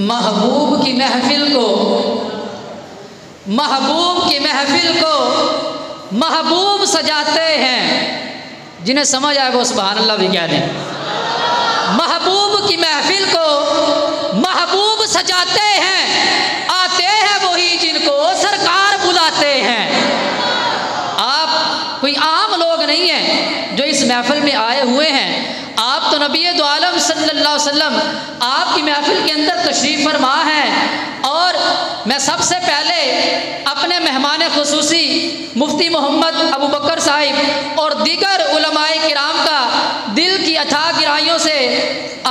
محبوب کی محفل کو محبوب سجاتے ہیں. جنہیں سمجھ آئے وہ سبحان اللہ بھی کہہ دیں. محبوب کی محفل کو محبوب سجاتے ہیں، آتے ہیں وہی جن کو سرکار بلاتے ہیں. آپ کوئی عام لوگ نہیں ہیں جو اس محفل میں آئے ہوئے ہیں. آپ تو نبی دو عالم صلی اللہ علیہ وسلم آپ کی محفل کے اندر تشریف فرما ہیں. اور میں سب سے پہلے اپنے مہمان خصوصی مفتی محمد ابو بکر صاحب اور دیگر علماء کرام کا دل کی اتھاہ گہرائیوں سے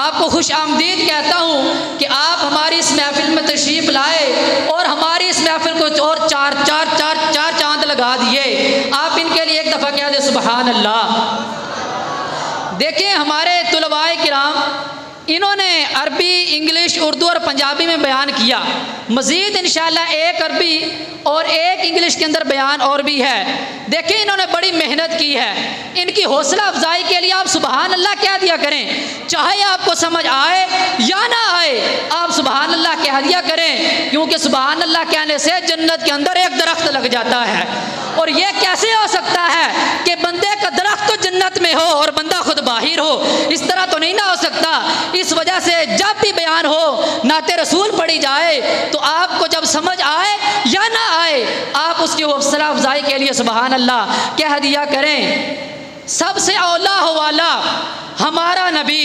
آپ کو خوش آمدید کہتا ہوں کہ آپ ہماری اس محفل میں تشریف لائے اور ہماری اس محفل کو اور چار چاند لگا دیے. آپ ان کے لیے ایک دفعہ کہہ دیں سبحان اللہ. دیکھیں ہمارے طلباء کرام انہوں نے عربی، انگلش، اردو اور پنجابی میں بیان کیا. مزید انشاءاللہ ایک عربی اور ایک انگلش کے اندر بیان اور بھی ہے. دیکھیں انہوں نے بڑی محنت کی ہے. ان کی حوصلہ افزائی کے لیے آپ سبحان اللہ کہہ دیا کریں. چاہے آپ کو سمجھ آئے یا نہ آئے آپ سبحان اللہ کہہ دیا کریں، کیونکہ سبحان اللہ کہنے سے جنت کے اندر ایک درخت لگ جاتا ہے. اور یہ کیسے ہو سکتا ہے کہ بندے کا درخت تو جنت میں ہو اور بندہ خود باہر ہو؟ اس طرح تو نہیں نہ ہو سکتا. اس وجہ سے جب بھی بیان ہو نعت رسول پڑھی جائے تو آپ کو جب سمجھ آئے یا نہ آئے آپ اس کی حوصلہ افزائی کے لیے سبحان اللہ کہہ دیا کریں. سب سے اولا ہو والا ہمارا نبی،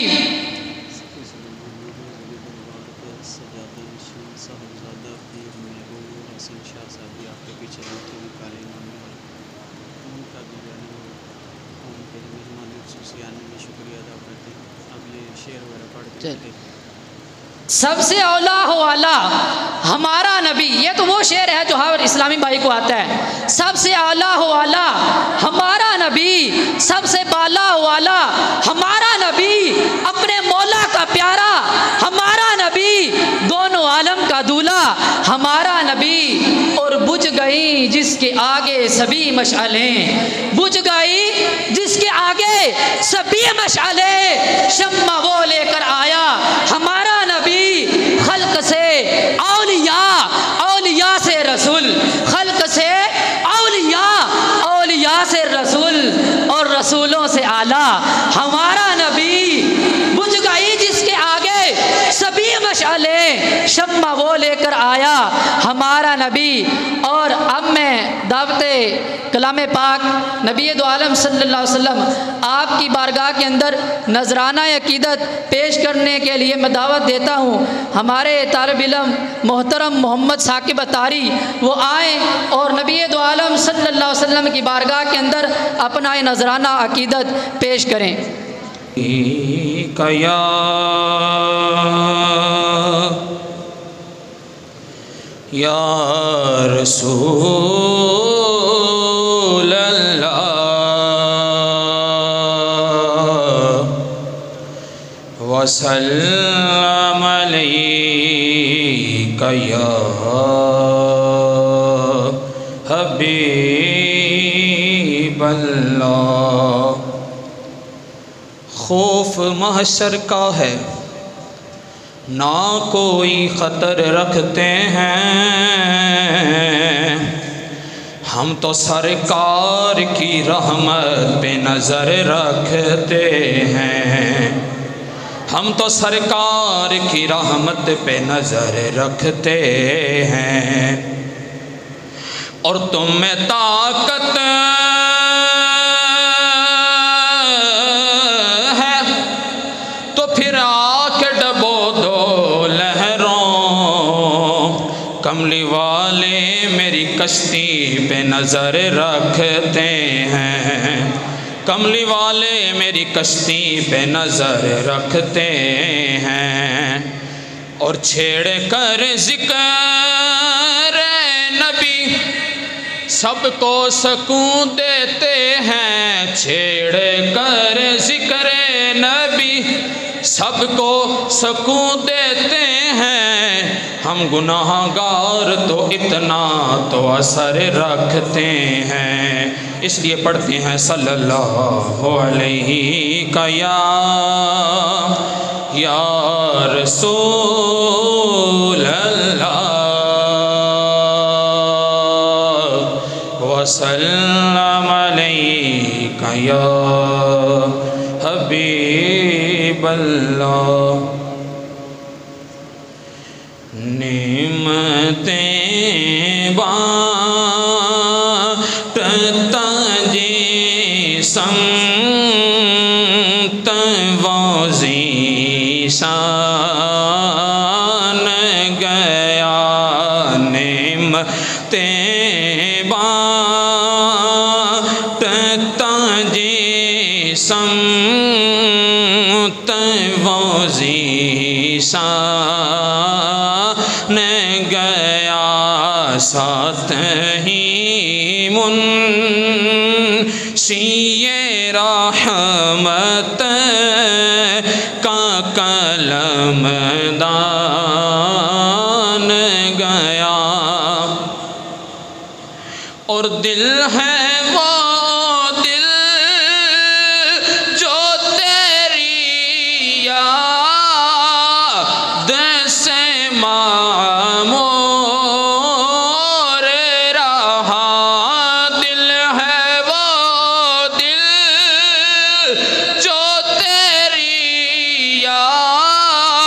سب سے اولا ہو والا ہمارا نبی. یہ تو وہ شعر ہے جو ہر اسلامی بھائی کو آتا ہے. سب سے اعلیٰ ہو والا ہمارا نبی، سب سے بالا ہو والا ہمارا نبی، اپنے مولا کا پیارا ہمارا نبی، دونوں عالم کا دولہا ہمارا نبی. اور بجھ گئی جس کے آگے سبھی مشعلیں، بجھ گئی جس کے آگے سبھی مشعلیں، شمع وہ لے کر آیا ہمارا نبی. خلق سے اولیاء سے رسول، خلق سے اولیاء سے رسول، اور رسولوں سے اعلیٰ ہمارا نبی. بجھ گئی جس کے آگے سبھی مشعلیں، شمع وہ لے کر آیا ہمارا نبی. اور اب میں دعوت کلام پاک نبی دو عالم صلی اللہ علیہ وسلم آپ کی بارگاہ کے اندر نذرانہ عقیدت پیش کرنے کے لیے میں دعوت دیتا ہوں. ہمارے طالب علم محترم محمد ثاقب اتاری وہ آئیں اور نبی دو عالم صلی اللہ علیہ وسلم کی بارگاہ کے اندر اپنا نذرانہ عقیدت پیش کریں. یا رسول اللہ وسلم علیک یا حبیب اللہ. خوف محشر کا ہے نہ کوئی خطر رکھتے ہیں، ہم تو سرکار کی رحمت پہ نظر رکھتے ہیں، ہم تو سرکار کی رحمت پہ نظر رکھتے ہیں. اور تم میں طاقت ہے تو پھر آ کے ڈبو دو لہروں، کملی والے میری کشتی پہ نظر رکھتے ہیں، کملی والے میری کشتی پہ نظر رکھتے ہیں. اور چھیڑ کر ذکر نبی سب کو سکون دیتے ہیں، چھیڑ کر ذکر نبی سب کو سکون دیتے ہیں. ہم گناہ گار تو اتنا تو اثر رکھتے ہیں، اس لیے پڑھتے ہیں صلی اللہ علیہ یا رسول وسلم علیک یا حبیب اللہ نعمتیں بانٹتا جسم ذیشان گیا نعمتیں بانٹتا جسم ذیشان گیا ساتھ ہی منشی رحمت کا قلم دان گیا اور دل ہے وہ دل جو تیری یاد سے معمور رہا دل ہے وہ دل جو تیری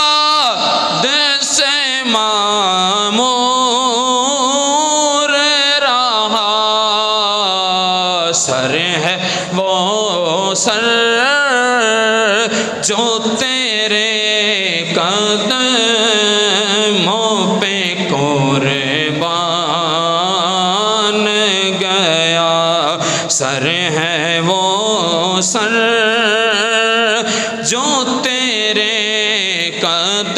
یاد سے معمور رہا سر ہے وہ سر جو تیرے قدموں پہ قربان گیا سر ہے وہ سر جو تیرے قدموں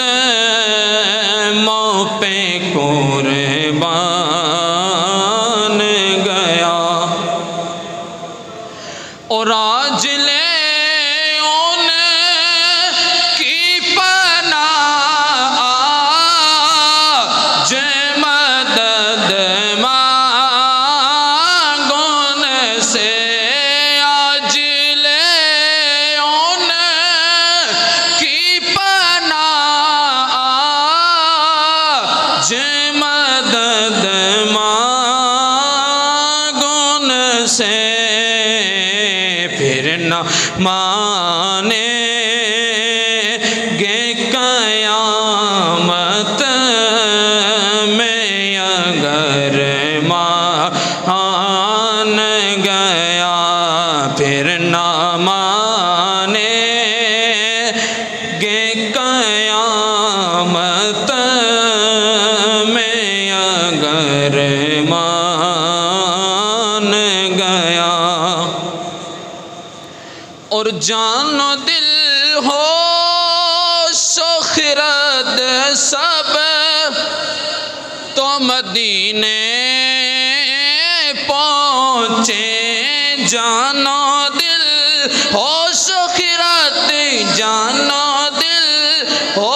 پہ قربان گیا اور آج لے ان کی پناہ آج مدد مانگن سے آج لے ان کی پناہ آج مدد مانگن سے پھر نہ مانے گے قیامت میں اگر مان گیا پھر نہ مانے گے قیامت میں اگر مان گیا اور جان و دل ہو خرد سب تو مدینے پہنچے جان و دل ہو خرد جان و دل ہو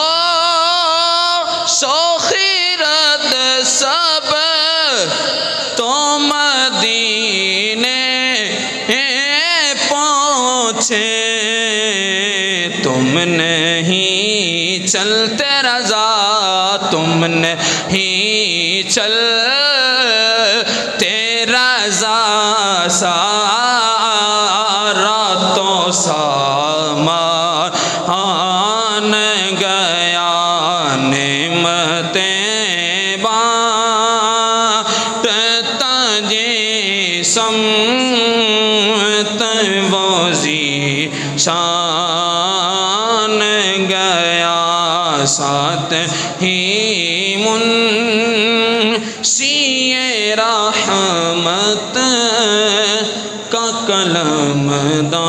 خرد سب تو مدینے پہنچے تم نہیں چلتے رضا تم نہیں چلتے رضا سارا تو سامان گیا نعمتیں بانٹتا جسم ذیشان گیا ساتھ ہی منشی رحمت کا قلم دان